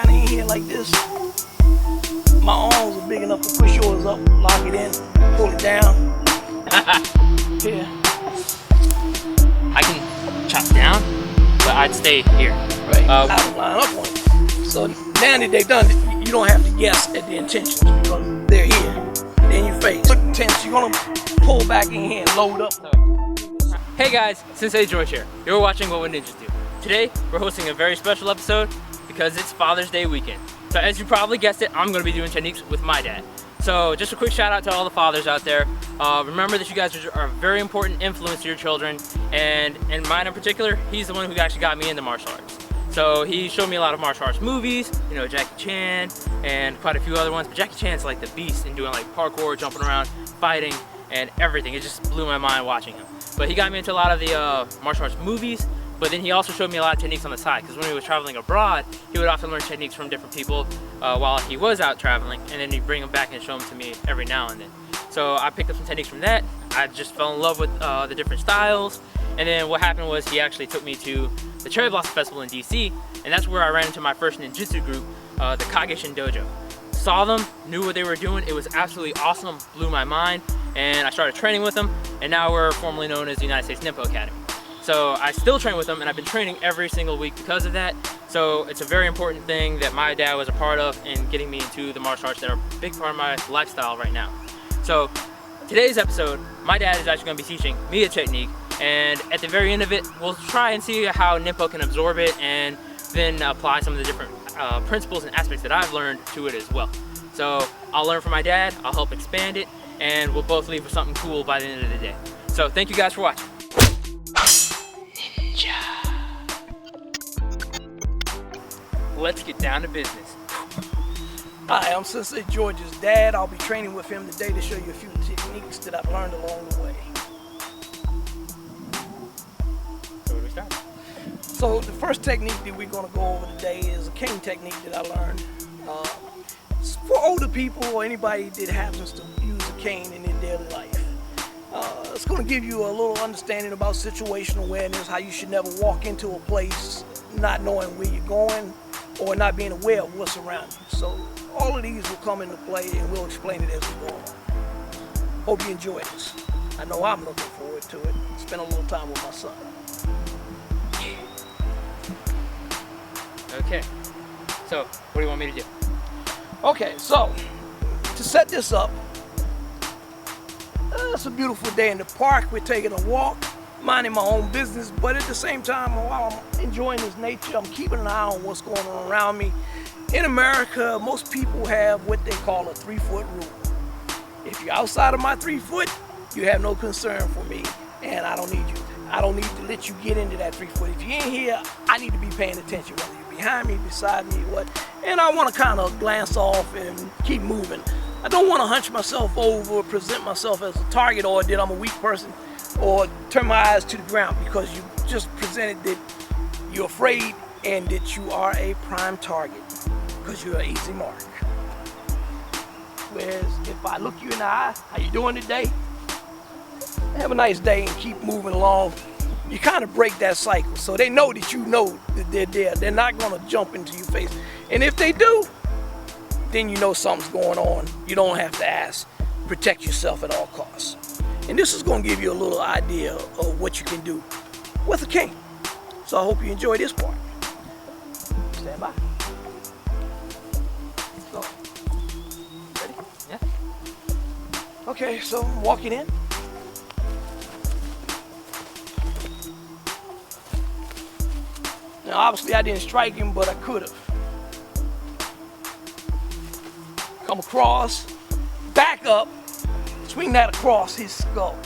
in here like this. My arms are big enough to push yours up, lock it in, pull it down. Here. I can chop down, but I'd stay here. Right. I would line up on it. So now that they've done it, you don't have to guess at the intentions because they're here. Then you face. Put the tense, you're gonna pull back in here and load up. Hey guys, Sensei George here. You're watching What Would Ninjas Do. Today, we're hosting a very special episode because it's Father's Day weekend. So as you probably guessed it, I'm gonna be doing techniques with my dad. So just a quick shout out to all the fathers out there. Remember that you guys are a very important influence to your children, and mine in particular, he's the one who actually got me into martial arts. So he showed me a lot of martial arts movies, you know, Jackie Chan and quite a few other ones. But Jackie Chan's like the beast in doing like parkour, jumping around, fighting, and everything. It just blew my mind watching him. But he got me into a lot of the martial arts movies, but then he also showed me a lot of techniques on the side, because when he was traveling abroad, he would often learn techniques from different people while he was out traveling, and then he'd bring them back and show them to me every now and then. So I picked up some techniques from that. I just fell in love with the different styles, and then what happened was he actually took me to the Cherry Blossom Festival in DC, and that's where I ran into my first ninjutsu group, the Kageshin Dojo. Saw them, knew what they were doing, it was absolutely awesome, blew my mind, and I started training with them, and now we're formerly known as the United States Ninpo Academy. So I still train with them, and I've been training every single week because of that. So it's a very important thing that my dad was a part of in getting me into the martial arts that are a big part of my lifestyle right now. So today's episode, my dad is actually going to be teaching me a technique, and at the very end of it, we'll try and see how Ninpo can absorb it and then apply some of the different principles and aspects that I've learned to it as well. So I'll learn from my dad, I'll help expand it, and we'll both leave with something cool by the end of the day. So thank you guys for watching. Let's get down to business. Hi, I'm Sensei George's dad. I'll be training with him today to show you a few techniques that I've learned along the way. So where do we start? So the first technique that we're going to go over today is a cane technique that I learned. It's for older people or anybody that happens to use a cane in their daily life. It's going to give you a little understanding about situational awareness, how you should never walk into a place not knowing where you're going or not being aware of what's around you. So all of these will come into play, and we'll explain it as we go along. Hope you enjoy this. I know I'm looking forward to it. Spend a little time with my son. Okay, so what do you want me to do? Okay, so to set this up, it's a beautiful day in the park. We're taking a walk, minding my own business, but at the same time, while I'm enjoying this nature, I'm keeping an eye on what's going on around me. In America, most people have what they call a 3-foot rule. If you're outside of my 3 foot, you have no concern for me, and I don't need you. I don't need to let you get into that 3 foot. If you're in here, I need to be paying attention, whether you're behind me, beside me, what. And I want to kind of glance off and keep moving. I don't want to hunch myself over, present myself as a target, or that I'm a weak person, or turn my eyes to the ground, because you just presented that you're afraid and that you are a prime target because you're an easy mark. Whereas if I look you in the eye, how you doing today? Have a nice day and keep moving along. You kind of break that cycle, so they know that you know that they're there. They're not going to jump into your face. And if they do, then you know something's going on. You don't have to ask. Protect yourself at all costs. And this is going to give you a little idea of what you can do with a cane. So I hope you enjoy this part. Stand by. Let's go. Ready? Yeah. Okay, so I'm walking in. Now obviously I didn't strike him, but I could have. Come across, back up, swing that across his skull.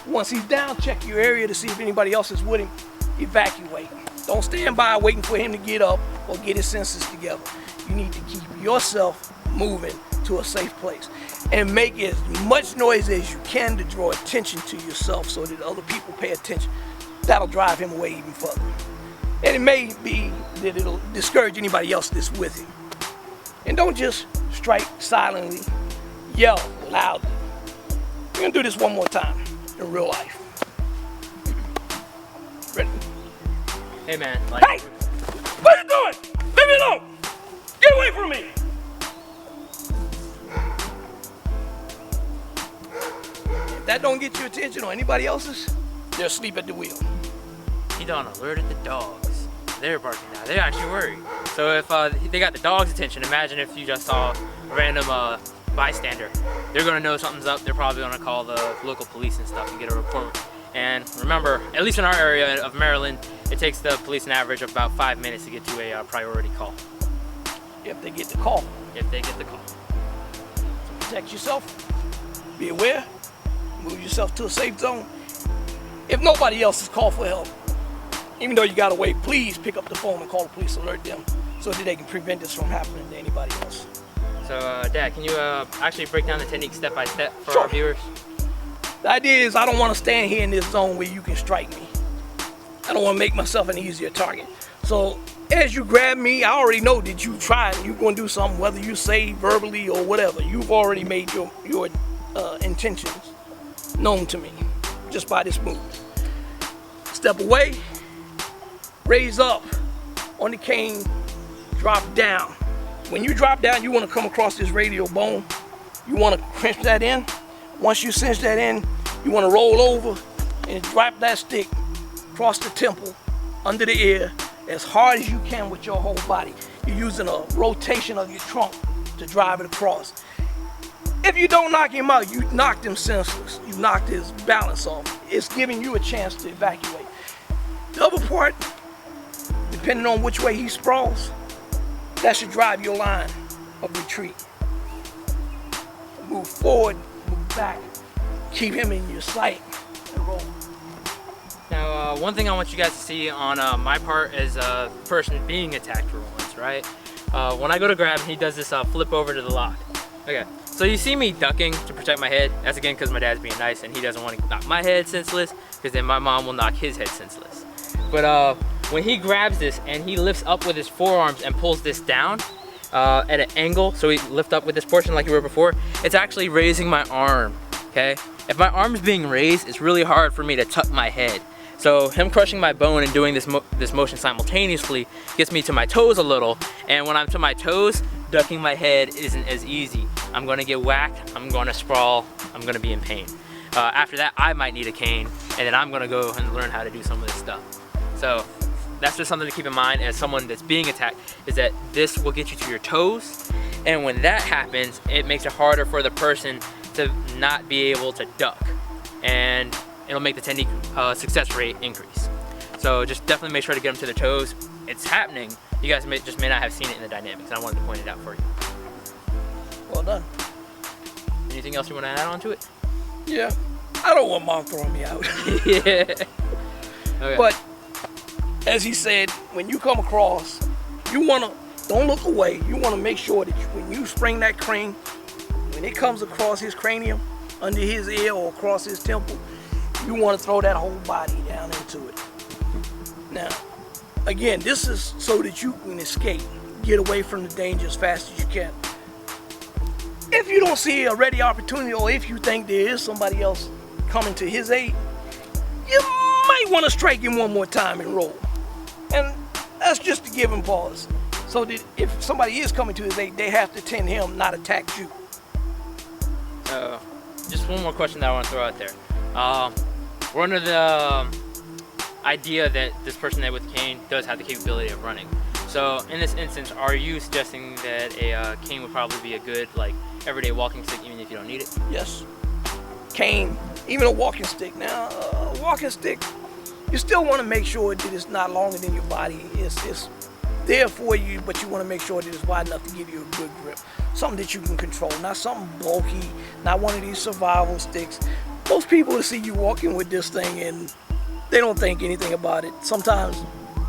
Once he's down, check your area to see if anybody else is with him. Evacuate. Don't stand by waiting for him to get up or get his senses together. You need to keep yourself moving to a safe place and make as much noise as you can to draw attention to yourself so that other people pay attention. That'll drive him away even further. And it may be that it'll discourage anybody else that's with him. And don't just strike silently, yell loudly. We're gonna do this one more time in real life. Ready? Hey man, like... Hey! What are you doing? Leave me alone! that don't get your attention or anybody else's, they're asleep at the wheel. He done alerted the dogs. They're barking now. They're actually worried. So if they got the dog's attention, imagine if you just saw a random bystander. They're gonna know something's up. They're probably gonna call the local police and stuff and get a report. And remember, at least in our area of Maryland, it takes the police an average of about 5 minutes to get to a priority call. If they get the call. If they get the call. So protect yourself. Be aware. Move yourself to a safe zone. If nobody else is called for help, even though you got to wait, please pick up the phone and call the police, alert them, so that they can prevent this from happening to anybody else. So, Dad, can you actually break down the technique step by step for Sure. our viewers? The idea is I don't want to stand here in this zone where you can strike me. I don't want to make myself an easier target. So as you grab me, I already know that you tried and you're going to do something, whether you say verbally or whatever. You've already made your intentions known to me just by this move. Step away, raise up on the cane, drop down. When you drop down, you want to come across this radial bone. You want to cinch that in. Once you cinch that in, you want to roll over and drop that stick across the temple, under the ear, as hard as you can with your whole body. You're using a rotation of your trunk to drive it across. If you don't knock him out, you knocked him senseless. You knocked his balance off. It's giving you a chance to evacuate. The other part, depending on which way he sprawls, that should drive your line of retreat. Move forward, move back, keep him in your sight, and roll. Now, one thing I want you guys to see on my part is a person being attacked for once, right? When I go to grab, he does this flip over to the lock. Okay, so you see me ducking to protect my head. That's again because my dad's being nice and he doesn't want to knock my head senseless, because then my mom will knock his head senseless. But when he grabs this and he lifts up with his forearms and pulls this down at an angle, so he lift up with this portion like you were before, it's actually raising my arm, okay? If my arm is being raised, it's really hard for me to tuck my head. So him crushing my bone and doing this motion simultaneously gets me to my toes a little, and when I'm to my toes, ducking my head isn't as easy. I'm gonna get whacked, I'm gonna sprawl, I'm gonna be in pain. After that, I might need a cane, and then I'm gonna go and learn how to do some of this stuff. So that's just something to keep in mind as someone that's being attacked, is that this will get you to your toes, and when that happens, it makes it harder for the person to not be able to duck, and it'll make the technique success rate increase. So just definitely make sure to get them to their toes. It's happening. You guys may not have seen it in the dynamics. I wanted to point it out for you. Well done. Anything else you want to add on to it? Yeah, I don't want mom throwing me out. Yeah. Okay. But as he said, when you come across, you wanna, don't look away. You wanna make sure that when you spring that crane, when it comes across his cranium, under his ear or across his temple, you wanna throw that whole body down into it. Now, again, this is so that you can escape, get away from the danger as fast as you can. If you don't see a ready opportunity, or if you think there is somebody else coming to his aid, you might want to strike him one more time and roll. And that's just to give him pause. So that if somebody is coming to his aid, they have to tend him, not attack you. Just one more question that I want to throw out there. We're under the idea that this person there with the cane does have the capability of running. So in this instance, are you suggesting that a cane would probably be a good everyday walking stick even if you don't need it? Yes. Cane, even a walking stick. Now, a walking stick, you still want to make sure that it's not longer than your body. It's there for you, but you want to make sure that it's wide enough to give you a good grip. Something that you can control, not something bulky, not one of these survival sticks. Most people will see you walking with this thing and they don't think anything about it. Sometimes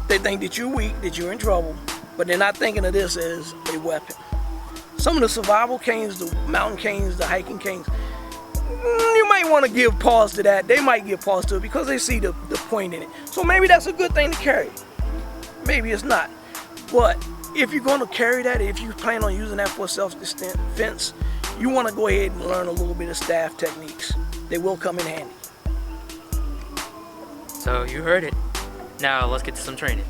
they think that you're weak, that you're in trouble, but they're not thinking of this as a weapon. Some of the survival canes, the mountain canes, the hiking canes, you might want to give pause to that. They might give pause to it because they see the point in it. So maybe that's a good thing to carry. Maybe it's not. But if you're going to carry that, if you plan on using that for self-defense, you want to go ahead and learn a little bit of staff techniques. They will come in handy. So you heard it. Now let's get to some training.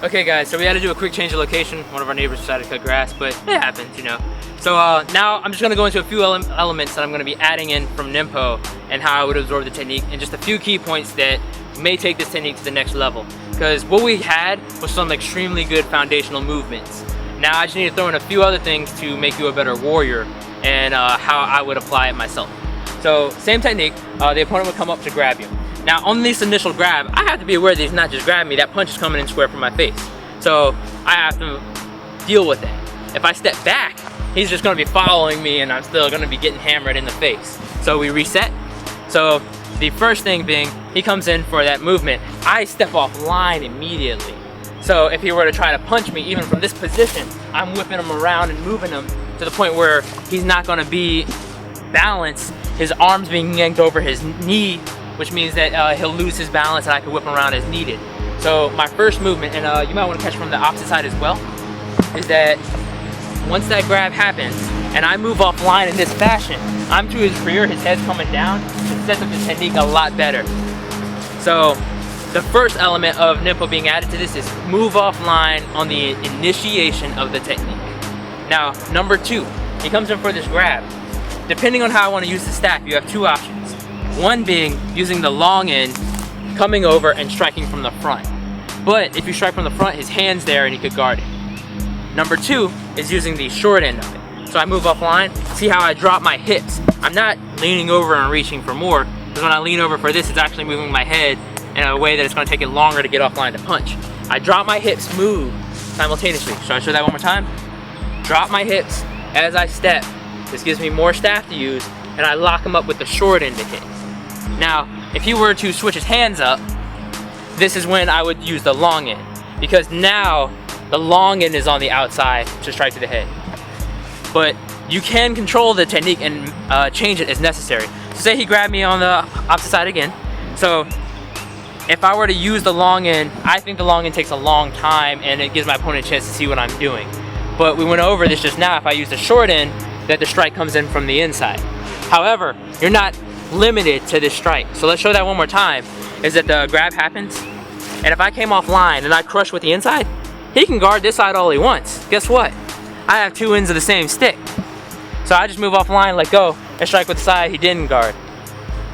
Okay guys, so we had to do a quick change of location. One of our neighbors decided to cut grass, but it happens, you know. So now I'm just gonna go into a few elements that I'm gonna be adding in from Ninpo and how I would absorb the technique, and just a few key points that may take this technique to the next level. Because what we had was some extremely good foundational movements. Now I just need to throw in a few other things to make you a better warrior, and how I would apply it myself. So same technique, the opponent would come up to grab you. Now on this initial grab, I have to be aware that he's not just grabbing me, that punch is coming in square from my face. So I have to deal with it. If I step back, he's just gonna be following me and I'm still gonna be getting hammered in the face. So we reset. So the first thing being, he comes in for that movement, I step off line immediately. So if he were to try to punch me, even from this position, I'm whipping him around and moving him to the point where he's not gonna be balanced, his arm's being yanked over his knee, which means that he'll lose his balance and I can whip him around as needed. So my first movement, and you might want to catch from the opposite side as well, is that once that grab happens and I move offline in this fashion, I'm to his rear, his head's coming down, it sets up the technique a lot better. So the first element of Ninpo being added to this is move offline on the initiation of the technique. Now, number two, he comes in for this grab. Depending on how I want to use the staff, you have two options. One being using the long end, coming over and striking from the front. But if you strike from the front, his hand's there and he could guard it. Number two is using the short end of it. So I move offline, see how I drop my hips. I'm not leaning over and reaching for more, because when I lean over for this, it's actually moving my head in a way that it's going to take it longer to get offline to punch. I drop my hips, move simultaneously. Shall I show that one more time? Drop my hips as I step. This gives me more staff to use, and I lock him up with the short end to hit. Now, if he were to switch his hands up, this is when I would use the long end, because now the long end is on the outside to strike to the head. But you can control the technique and change it as necessary. So say he grabbed me on the opposite side again. So if I were to use the long end, I think the long end takes a long time and it gives my opponent a chance to see what I'm doing. But we went over this just now. If I use the short end, that the strike comes in from the inside. However, you're not limited to this strike. So let's show that one more time, is that the grab happens, and if I came offline and I crush with the inside, he can guard this side all he wants. Guess what? I have two ends of the same stick. So I just move offline, let go, and strike with the side he didn't guard.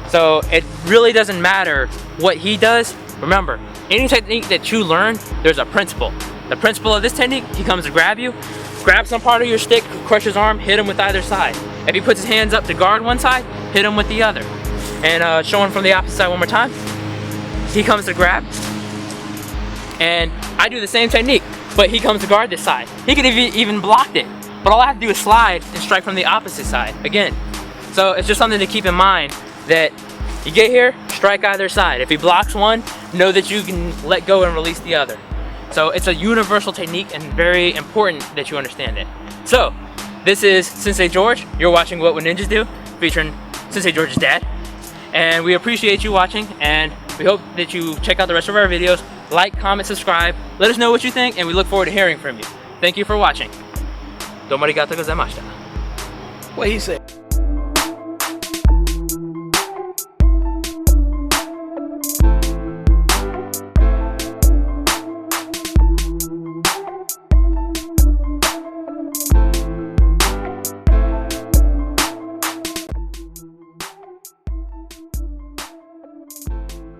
So it really doesn't matter what he does. Remember, any technique that you learn, there's a principle. The principle of this technique, he comes to grab you, grab some part of your stick, crush his arm, hit him with either side. If he puts his hands up to guard one side, hit him with the other. And showing from the opposite side one more time, he comes to grab, and I do the same technique, but he comes to guard this side. He could have even blocked it, but all I have to do is slide and strike from the opposite side again. So it's just something to keep in mind, that you get here, strike either side. If he blocks one, know that you can let go and release the other. So it's a universal technique and very important that you understand it. So this is Sensei George. You're watching What Would Ninjas Do, featuring Sensei George's dad. And we appreciate you watching, and we hope that you check out the rest of our videos. Like, comment, subscribe. Let us know what you think, and we look forward to hearing from you. Thank you for watching. Domo arigatou gozaimashita. What he said.